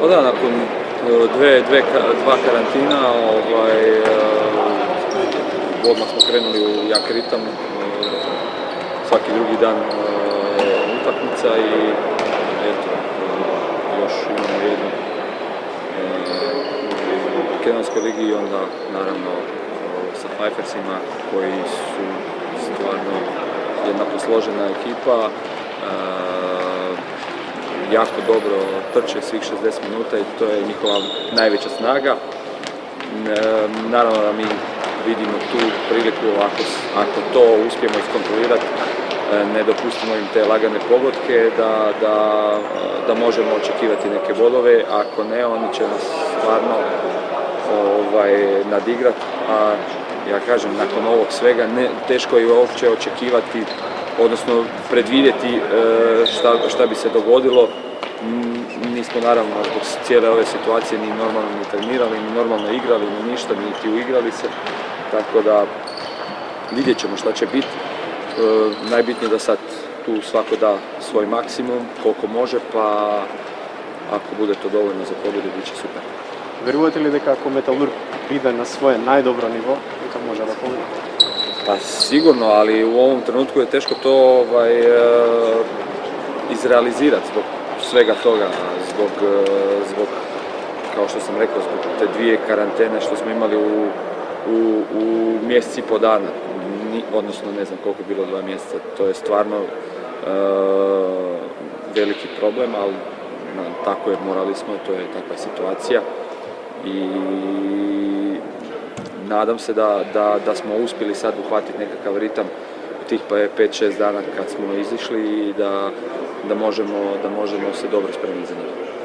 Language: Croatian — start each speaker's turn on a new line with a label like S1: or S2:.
S1: Pa da, nakon dva karantina odmah smo krenuli u jak ritam, svaki drugi dan utakmica i eto, još imamo jednu u Makedonskoj ligi i onda naravno sa Pfeiffersima koji su stvarno jedna posložena ekipa, jako dobro trče svih 60 minuta i to je njihova najveća snaga. Naravno da mi vidimo tu priliku, ako to uspijemo iskontrolirati, ne dopustimo im te lagane pogodke, da možemo očekivati neke bodove, ako ne, oni će nas stvarno nadigrati, a ja kažem, nakon ovog svega teško je uopće očekivati, odnosno predvidjeti šta bi se dogodilo. Nismo naravno zbog cijele ove situacije ni normalno ni trenirali, ni normalno igrali, ni ništa, niti uigrali se, tako da vidjet ćemo šta će biti. Najbitnije da sad tu svako da svoj maksimum, koliko može, pa ako bude to dovoljno za pobjedu, bit će super.
S2: Verujete li дека ако Металург биде на своje najdobro nivo, to može da pobedi?
S1: Pa sigurno, ali u ovom trenutku je teško to izrealizirati zbog svega toga, zbog, kao što sam rekao, zbog te dvije karantene što smo imali u mjesec i po dana, odnosno ne znam koliko je bilo 2 mjeseca, to je stvarno veliki problem, ali tako je, morali smo, to je takva situacija i nadam se da smo uspjeli sad uhvatiti nekakav ritam u tih 5-6 dana kad smo izišli i da možemo se dobro spremiti za njih.